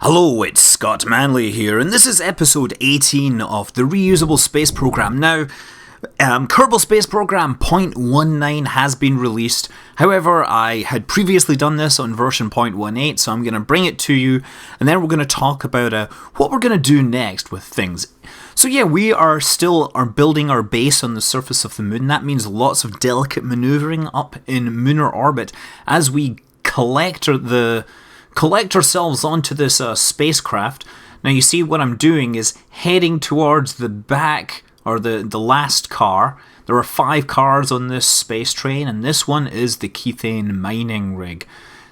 Hello, it's Scott Manley here, and this is episode 18 of the Reusable Space Program. Now, Kerbal Space Program 0.19 has been released. However, I had previously done this on version 0.18, so I'm going to bring it to you, and then we're going to talk about what we're going to do next with things. So yeah, we are still building our base on the surface of the moon. That means lots of delicate maneuvering up in lunar orbit as we collect ourselves onto this spacecraft. Now you see what I'm doing is heading towards the back, or the last car. There are 5 cars on this space train, and this one is the Kerbin mining rig.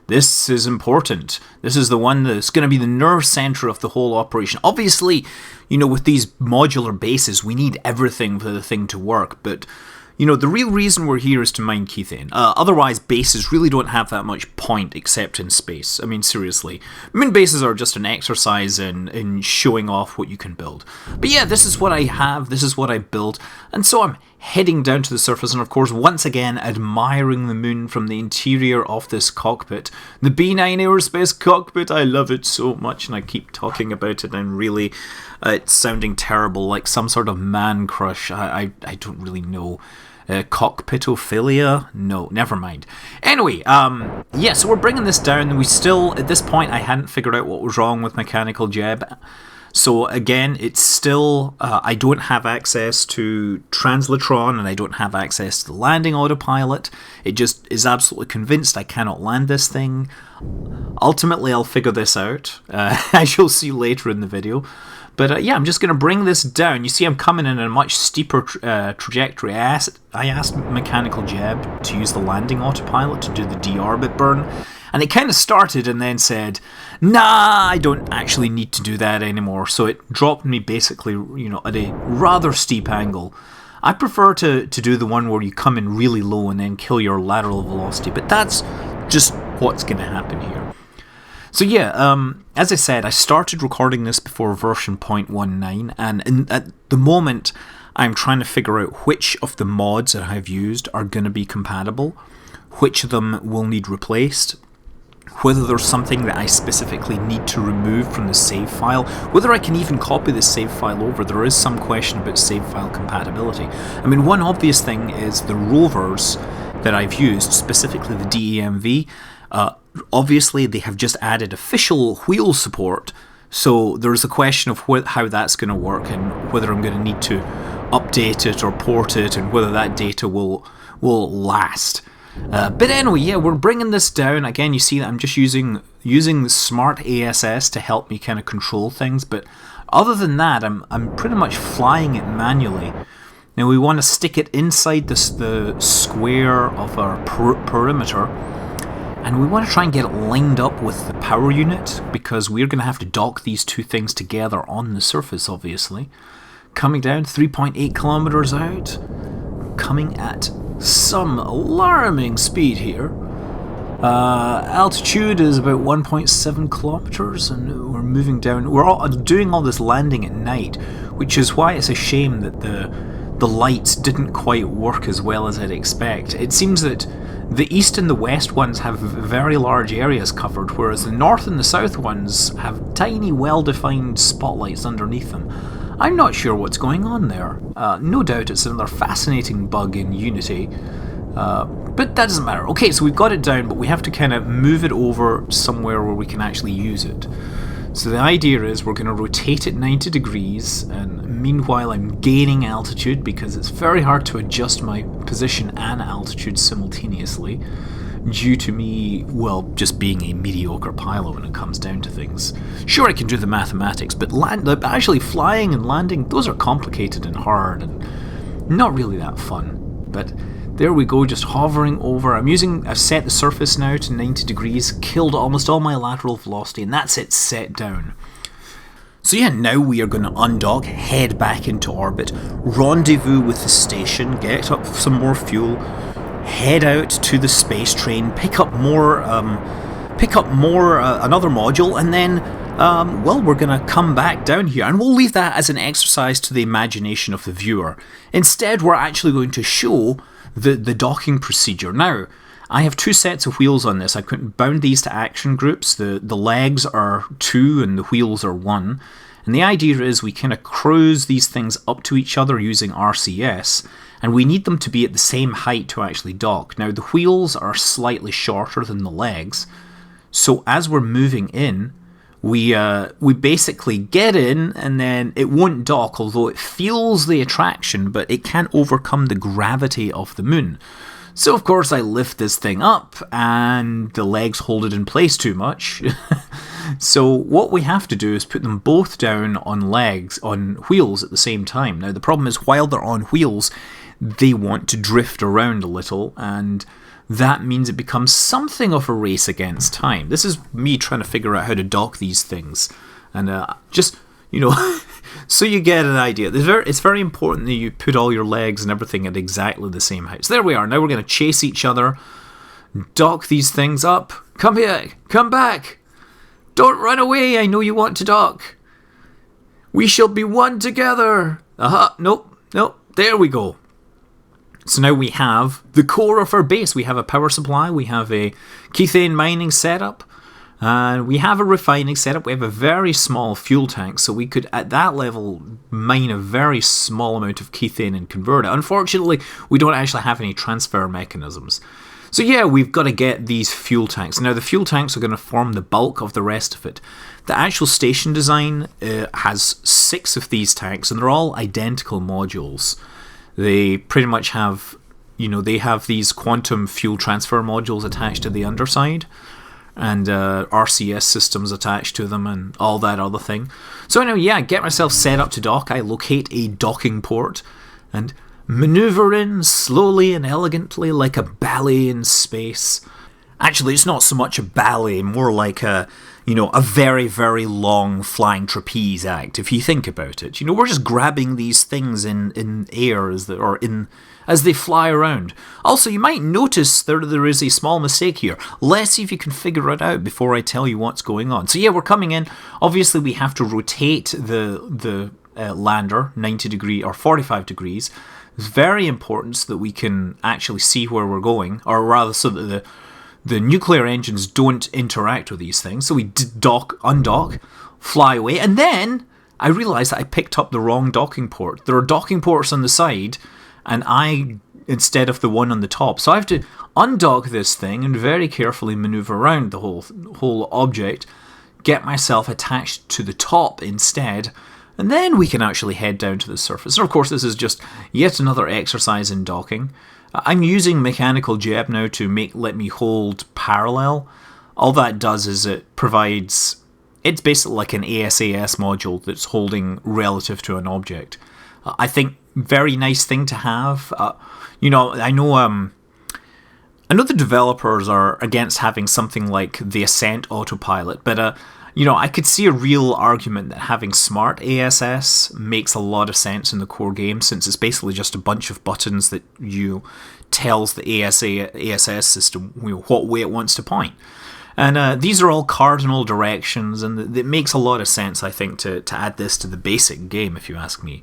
This is important. This is the one that's going to be the nerve center of the whole operation. Obviously, with these modular bases, we need everything for the thing to work, but the real reason we're here is to mine Kerbin. Otherwise, bases really don't have that much point except in space. I mean, seriously. Moon bases are just an exercise in showing off what you can build. But yeah, this is what I have, this is what I built, and so I'm heading down to the surface and, of course, once again admiring the moon from the interior of this cockpit. The B9 aerospace cockpit, I love it so much, and I keep talking about it, and really, it's sounding terrible, like some sort of man crush. I don't really know. Cockpitophilia? No, never mind. Anyway, yeah, so we're bringing this down. We still, at this point, I hadn't figured out what was wrong with Mechanical Jeb. So again, it's still, I don't have access to Translatron, and I don't have access to the landing autopilot. It just is absolutely convinced I cannot land this thing. Ultimately, I'll figure this out, as you'll see later in the video. But yeah, I'm just going to bring this down. You see I'm coming in a much steeper trajectory. I asked Mechanical Jeb to use the landing autopilot to do the deorbit burn, and it kind of started and then said, nah, I don't actually need to do that anymore. So it dropped me basically, at a rather steep angle. I prefer to do the one where you come in really low and then kill your lateral velocity, but that's just what's going to happen here. So yeah, as I said, I started recording this before version 0.19, and at the moment I'm trying to figure out which of the mods that I've used are going to be compatible, which of them will need replaced, whether there's something that I specifically need to remove from the save file, whether I can even copy the save file over. There is some question about save file compatibility. I mean, one obvious thing is the rovers that I've used, specifically the DEMV, obviously they have just added official wheel support, so there's a question of how that's going to work and whether I'm going to need to update it or port it and whether that data will last. But anyway, yeah, we're bringing this down. Again, you see that I'm just using the smart ASS to help me kind of control things, but other than that, I'm pretty much flying it manually. Now we want to stick it inside the square of our perimeter, and we want to try and get it lined up with the power unit, because we're going to have to dock these two things together on the surface, obviously. Coming down 3.8 kilometers out, coming at some alarming speed here. Altitude is about 1.7 kilometers, and we're moving down. We're doing all this landing at night, which is why it's a shame that the lights didn't quite work as well as I'd expect. It seems that the east and the west ones have very large areas covered, whereas the north and the south ones have tiny, well-defined spotlights underneath them. I'm not sure what's going on there. No doubt it's another fascinating bug in Unity, but that doesn't matter. Okay, so we've got it down, but we have to kind of move it over somewhere where we can actually use it. So the idea is we're going to rotate it 90 degrees, and meanwhile I'm gaining altitude because it's very hard to adjust my position and altitude simultaneously due to me, well, just being a mediocre pilot when it comes down to things. Sure, I can do the mathematics, but actually flying and landing, those are complicated and hard and not really that fun. But there we go, just hovering over. I've set the surface now to 90 degrees, killed almost all my lateral velocity, and that's it set down. So yeah, now we are going to undock, head back into orbit, rendezvous with the station, get up some more fuel, head out to the space train, pick up more, another module, and then, well, we're going to come back down here, and we'll leave that as an exercise to the imagination of the viewer. Instead, we're actually going to show the docking procedure. Now, I have 2 sets of wheels on this. I couldn't bound these to action groups. The legs are 2 and the wheels are 1. And the idea is we kind of cruise these things up to each other using RCS, and we need them to be at the same height to actually dock. Now, the wheels are slightly shorter than the legs, so as we're moving in, we basically get in, and then it won't dock, although it feels the attraction, but it can't overcome the gravity of the moon. So, of course, I lift this thing up, and the legs hold it in place too much. So what we have to do is put them both down on wheels at the same time. Now, the problem is, while they're on wheels, they want to drift around a little, and that means it becomes something of a race against time. This is me trying to figure out how to dock these things. And just, so you get an idea. It's very important that you put all your legs and everything at exactly the same height. So there we are. Now we're going to chase each other, dock these things up. Come here, come back. Don't run away, I know you want to dock. We shall be one together. Nope, there we go. So now we have the core of our base. We have a power supply, we have a Keithane mining setup, and we have a refining setup. We have a very small fuel tank, so we could, at that level, mine a very small amount of Keithane and convert it. Unfortunately, we don't actually have any transfer mechanisms. So yeah, we've got to get these fuel tanks. Now, the fuel tanks are going to form the bulk of the rest of it. The actual station design has 6 of these tanks, and they're all identical modules. They pretty much have, they have these quantum fuel transfer modules attached to the underside, and RCS systems attached to them, and all that other thing. So anyway, yeah, get myself set up to dock. I locate a docking port, and maneuver in slowly and elegantly like a ballet in space. Actually, it's not so much a ballet, more like a very, very long flying trapeze act, if you think about it. We're just grabbing these things in air as they fly around. Also, you might notice there is a small mistake here. Let's see if you can figure it out before I tell you what's going on. So yeah, we're coming in. Obviously, we have to rotate the lander 90 degrees or 45 degrees. It's very important so that we can actually see where we're going, or rather so that the nuclear engines don't interact with these things. So we undock, fly away, and then I realised that I picked up the wrong docking port. There are docking ports on the side, and instead of the one on the top. So I have to undock this thing and very carefully manoeuvre around the whole object, get myself attached to the top instead, and then we can actually head down to the surface. And of course, this is just yet another exercise in docking. I'm using mechanical jeb now to let me hold parallel. All that does is it's basically like an ASAS module that's holding relative to an object. I think very nice thing to have. I know the developers are against having something like the Ascent autopilot, but I could see a real argument that having smart ASS makes a lot of sense in the core game, since it's basically just a bunch of buttons that tells the ASS system what way it wants to point. And these are all cardinal directions, and it makes a lot of sense, I think, to add this to the basic game, if you ask me.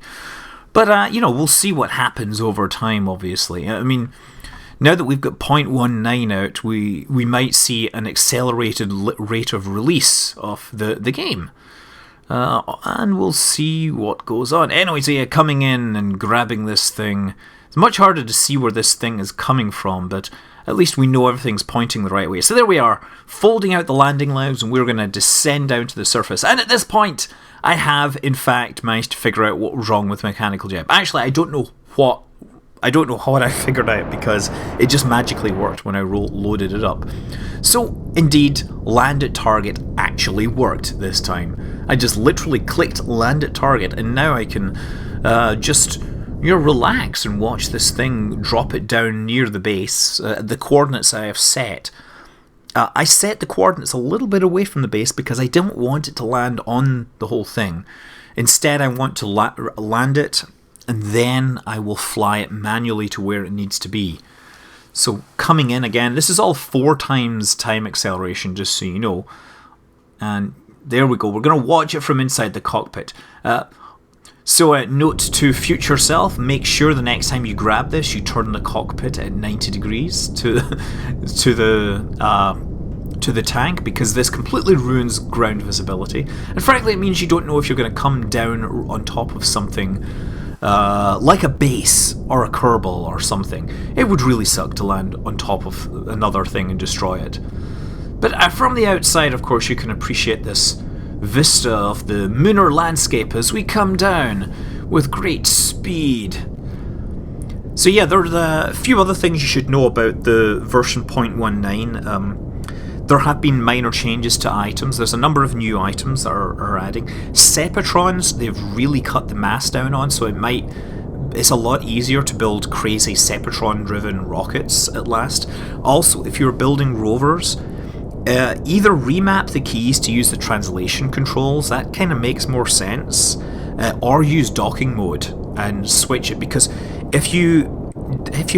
But, we'll see what happens over time, obviously. I mean, now that we've got 0.19 out, we might see an accelerated rate of release of the game. And we'll see what goes on. Anyway, so yeah, coming in and grabbing this thing. It's much harder to see where this thing is coming from, but at least we know everything's pointing the right way. So there we are, folding out the landing legs, and we're going to descend down to the surface. And at this point, I have, in fact, managed to figure out what was wrong with mechanical jeb. Actually, I don't know what I figured out, because it just magically worked when I loaded it up. So, indeed, land at target actually worked this time. I just literally clicked land at target, and now I can just relax and watch this thing drop it down near the base. The coordinates I have set. I set the coordinates a little bit away from the base because I don't want it to land on the whole thing. Instead, I want to land it, and then I will fly it manually to where it needs to be. So coming in again, this is all 4 times time acceleration, just so you know. And there we go. We're going to watch it from inside the cockpit. So note to future self, make sure the next time you grab this, you turn the cockpit at 90 degrees to the tank, because this completely ruins ground visibility. And frankly, it means you don't know if you're going to come down on top of something like a base or a Kerbal or something. It would really suck to land on top of another thing and destroy it. But from the outside, of course, you can appreciate this vista of the lunar landscape as we come down with great speed. So yeah, there are a few other things you should know about the version 0.19. There have been minor changes to items. There's a number of new items that are adding. Sepatrons, they've really cut the mass down on, so it's a lot easier to build crazy Sepatron-driven rockets at last. Also, if you're building rovers, either remap the keys to use the translation controls, that kind of makes more sense, or use docking mode and switch it, because if you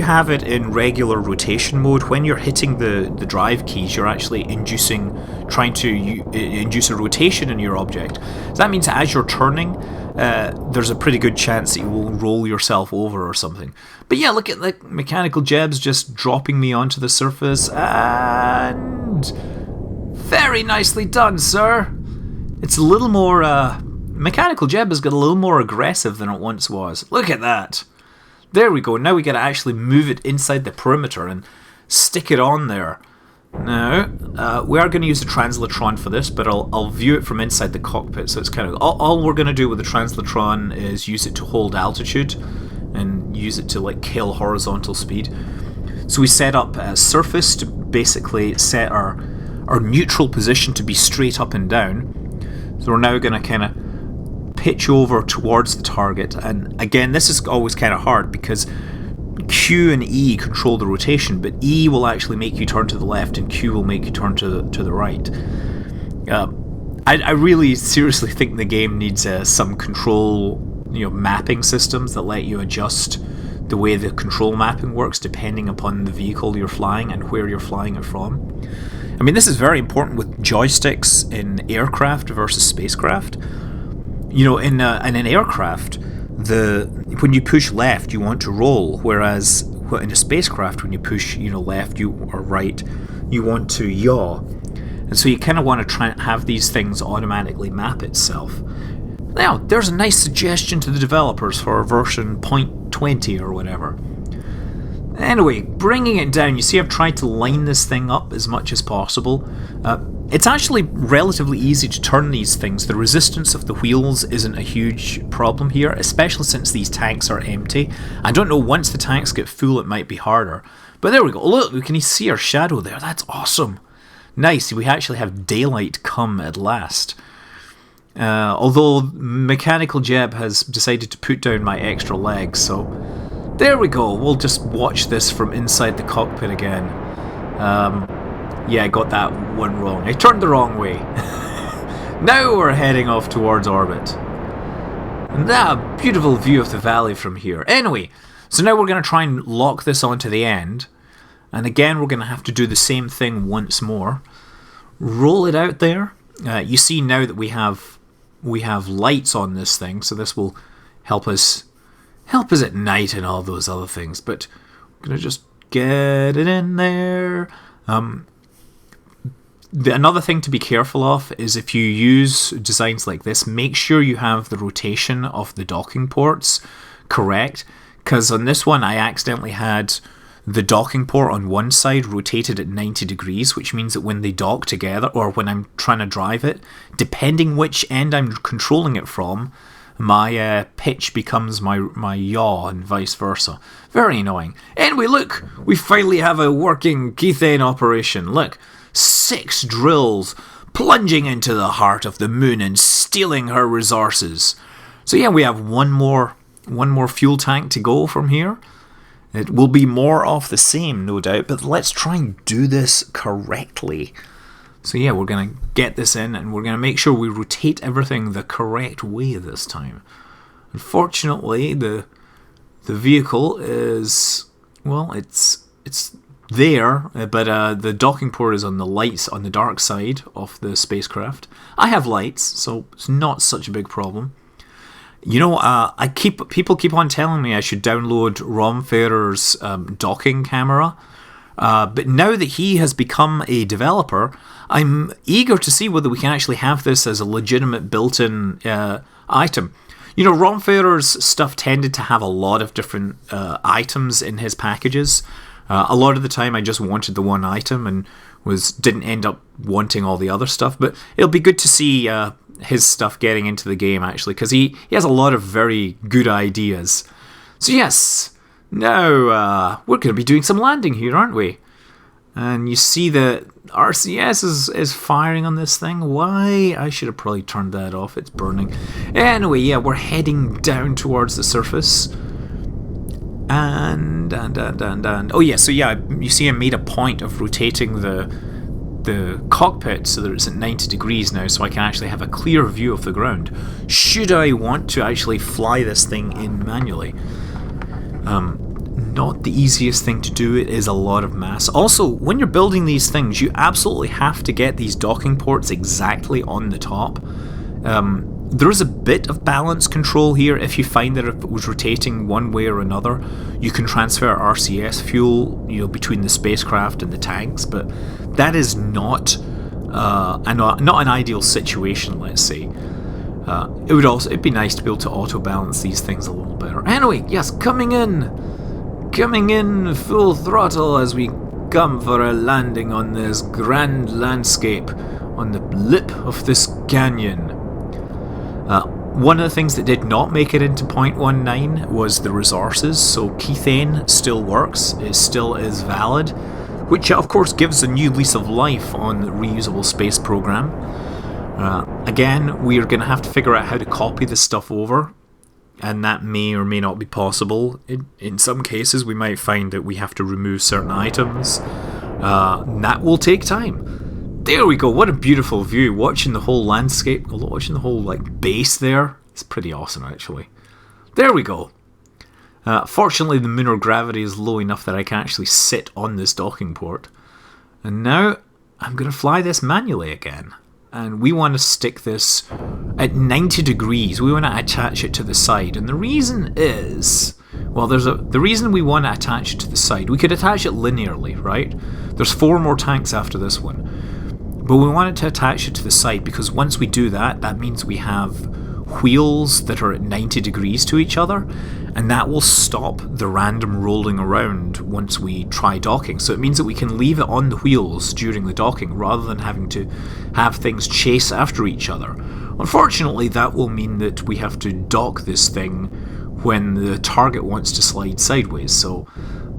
have it in regular rotation mode, when you're hitting the drive keys, you're actually trying to induce a rotation in your object. So that means as you're turning, there's a pretty good chance that you will roll yourself over or something. But yeah, look at the mechanical jebs just dropping me onto the surface, and very nicely done, sir. It's a little more, mechanical jeb has got a little more aggressive than it once was. Look at that. There we go. Now we got to actually move it inside the perimeter and stick it on there. Now, we are going to use the translatron for this, but I'll view it from inside the cockpit. So it's kind of all we're going to do with the translatron is use it to hold altitude and use it to like kill horizontal speed. So we set up a surface to basically set our neutral position to be straight up and down. So we're now going to kind of pitch over towards the target, and again, this is always kind of hard because Q and E control the rotation, but E will actually make you turn to the left and Q will make you turn to the right. I really seriously think the game needs some control, mapping systems that let you adjust the way the control mapping works depending upon the vehicle you're flying and where you're flying it from. I mean, this is very important with joysticks in aircraft versus spacecraft. In an aircraft, when you push left, you want to roll, whereas in a spacecraft, when you push left or right, you want to yaw. And so you kind of want to try and have these things automatically map itself. Now, there's a nice suggestion to the developers for version 0.20 or whatever. Anyway, bringing it down, you see I've tried to line this thing up as much as possible. It's actually relatively easy to turn these things. The resistance of the wheels isn't a huge problem here, especially since these tanks are empty. I don't know, once the tanks get full it might be harder. But there we go. Look, we can see our shadow there. That's awesome. Nice, we actually have daylight come at last. Although Mechanical Jeb has decided to put down my extra legs, so there we go. We'll just watch this from inside the cockpit again. Yeah, I got that one wrong. I turned the wrong way. Now we're heading off towards orbit. And that beautiful view of the valley from here. Anyway, so now we're going to try and lock this onto the end. And again, we're going to have to do the same thing once more. Roll it out there. You see now that we have lights on this thing, so this will help us at night and all those other things. But we're going to just get it in there. Another thing to be careful of is if you use designs like this, make sure you have the rotation of the docking ports correct, because on this one I accidentally had the docking port on one side rotated at 90 degrees, which means that when they dock together, or when I'm trying to drive it, depending which end I'm controlling it from, my pitch becomes my yaw and vice versa. Very annoying. Anyway, look, we finally have a working Keithane operation. Look, 6 drills plunging into the heart of the moon and stealing her resources. So yeah, we have one more fuel tank to go from here. It will be more of the same, no doubt, but let's try and do this correctly. So yeah, we're going to get this in and we're going to make sure we rotate everything the correct way this time. Unfortunately, the vehicle is, well, it's there, but the docking port is on the lights on the dark side of the spacecraft. I have lights, so it's not such a big problem. You know, people keep on telling me I should download Romferer's docking camera, but now that he has become a developer, I'm eager to see whether we can actually have this as a legitimate built-in item. You know, Romferer's stuff tended to have a lot of different items in his packages. A lot of the time I just wanted the one item and didn't end up wanting all the other stuff, but it'll be good to see his stuff getting into the game, actually, because he has a lot of very good ideas. So yes, now we're going to be doing some landing here, aren't we? And you see that RCS is firing on this thing. Why? I should have probably turned that off. It's burning. Anyway, yeah, we're heading down towards the surface. And oh yeah, so yeah, you see I made a point of rotating the cockpit so that it's at 90 degrees now, so I can actually have a clear view of the ground should I want to actually fly this thing in manually. Not the easiest thing to do. It is a lot of mass. Also, when you're building these things, you absolutely have to get these docking ports exactly on the top. There is a bit of balance control here. If you find that if it was rotating one way or another, you can transfer RCS fuel, you know, between the spacecraft and the tanks, but that is not an ideal situation, let's say. It'd be nice to be able to auto balance these things a little better. Anyway, yes, coming in full throttle as we come for a landing on this grand landscape on the lip of this canyon. One of the things that did not make it into 0.19 was the resources, so Kethane still works, it still is valid, which of course gives a new lease of life on the Reusable Space Program. Again, we are going to have to figure out how to copy this stuff over, and that may or may not be possible. In some cases we might find that we have to remove certain items, and that will take time. There we go, what a beautiful view, watching the whole landscape, watching the whole base there. It's pretty awesome actually. There we go. Fortunately the lunar gravity is low enough that I can actually sit on this docking port. And now I'm going to fly this manually again. And we want to stick this at 90 degrees. We want to attach it to the side. And the reason is, well, the reason we want to attach it to the side, we could attach it linearly, right? There's 4 more tanks after this one. But we want it to attach it to the side because once we do that, that means we have wheels that are at 90 degrees to each other, and that will stop the random rolling around once we try docking. So it means that we can leave it on the wheels during the docking rather than having to have things chase after each other. Unfortunately, that will mean that we have to dock this thing when the target wants to slide sideways, so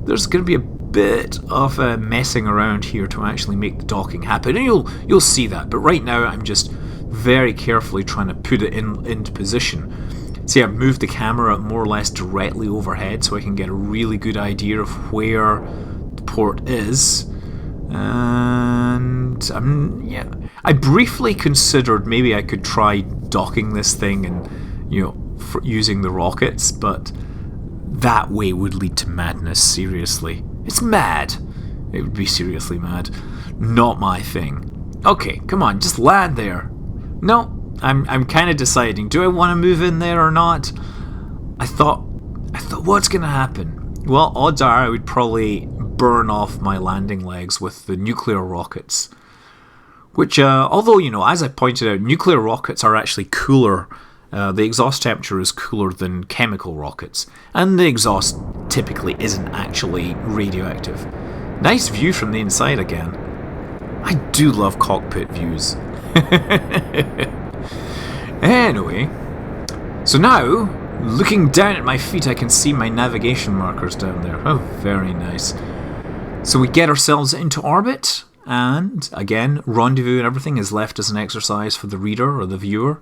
there's going to be a bit of messing around here to actually make the docking happen, and you'll see that. But right now I'm just very carefully trying to put it into position. See, I've moved the camera more or less directly overhead so I can get a really good idea of where the port is. And I briefly considered maybe I could try docking this thing and using the rockets, but that way would lead to madness. Seriously, it's mad. It would be seriously mad. Not my thing. Okay, come on, just land there. No, I'm kind of deciding. Do I want to move in there or not? I thought, what's going to happen? Well, odds are I would probably burn off my landing legs with the nuclear rockets. Which, although, as I pointed out, nuclear rockets are actually cooler. The exhaust temperature is cooler than chemical rockets. And the exhaust typically isn't actually radioactive. Nice view from the inside again. I do love cockpit views. Anyway, so now, looking down at my feet, I can see my navigation markers down there. Oh, very nice. So we get ourselves into orbit, and again, rendezvous and everything is left as an exercise for the reader or the viewer.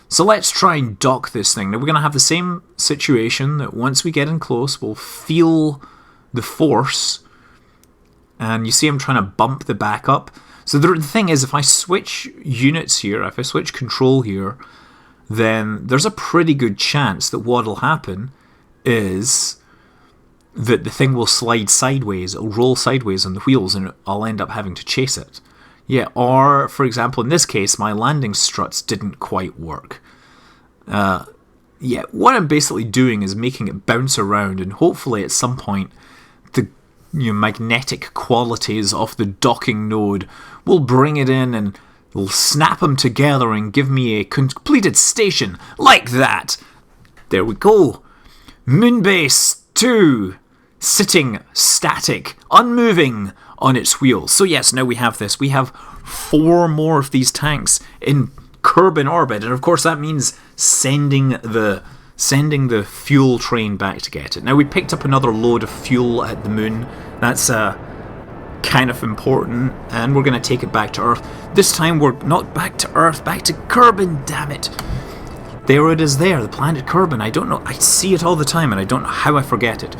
So let's try and dock this thing. Now we're going to have the same situation that once we get in close, we'll feel the force. And you see I'm trying to bump the back up. So the thing is, if I switch units here, if I switch control here, then there's a pretty good chance that what'll happen is that the thing will slide sideways, it'll roll sideways on the wheels, and I'll end up having to chase it. Yeah, or, for example, in this case, my landing struts didn't quite work. yeah, what I'm basically doing is making it bounce around, and hopefully at some point the magnetic qualities of the docking node will bring it in and will snap them together and give me a completed station like that. There we go. Moonbase 2, sitting static, unmoving on its wheels. So yes, now we have this. We have 4 more of these tanks in Kerbin orbit, and of course that means sending the fuel train back to get it. Now we picked up another load of fuel at the moon. That's kind of important, and we're going to take it back to Earth. This time we're not back to Earth, back to Kerbin, damn it. There it is there, the planet Kerbin. I don't know, I see it all the time and I don't know how I forget it.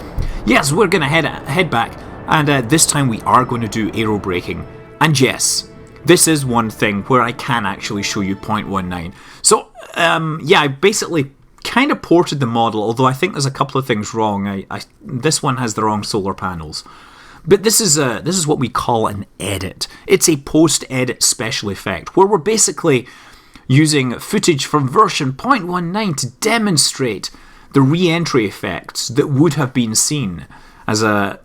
Yes, we're going to head back, and this time we are going to do aero braking. And yes, this is one thing where I can actually show you 0.19. So, yeah, I basically kind of ported the model, although I think there's a couple of things wrong. This one has the wrong solar panels. But this is what we call an edit. It's a post-edit special effect, where we're basically using footage from version 0.19 to demonstrate the re-entry effects that would have been seen as what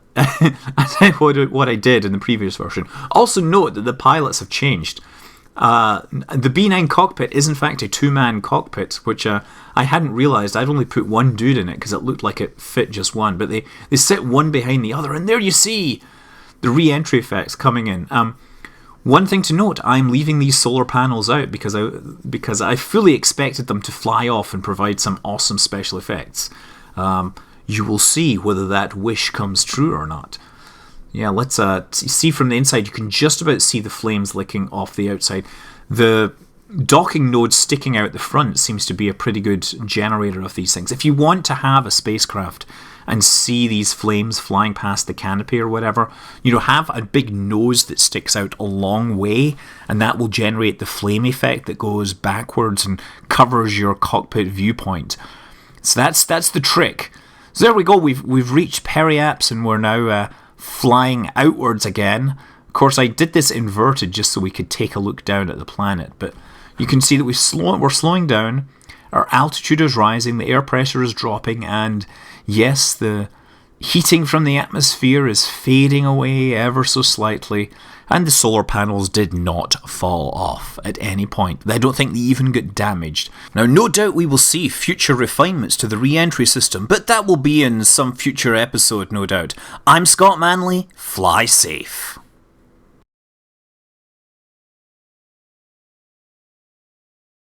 I did in the previous version. Also note that the pilots have changed. The B9 cockpit is in fact a 2-man cockpit, which I hadn't realised. I'd only put one dude in it because it looked like it fit just one, but they sit one behind the other, and there you see the re-entry effects coming in. One thing to note, I'm leaving these solar panels out because I fully expected them to fly off and provide some awesome special effects. You will see whether that wish comes true or not. Yeah, let's see from the inside. You can just about see the flames licking off the outside. The docking node sticking out the front seems to be a pretty good generator of these things. If you want to have a spacecraft and see these flames flying past the canopy or whatever, have a big nose that sticks out a long way, and that will generate the flame effect that goes backwards and covers your cockpit viewpoint. So that's the trick. So there we go. We've reached Periaps, and we're now flying outwards again. Of course, I did this inverted just so we could take a look down at the planet, but you can see that we're slowing down. Our altitude is rising, the air pressure is dropping, and yes, the heating from the atmosphere is fading away ever so slightly, and the solar panels did not fall off at any point. I don't think they even got damaged. Now, no doubt we will see future refinements to the re-entry system, but that will be in some future episode, no doubt. I'm Scott Manley, fly safe.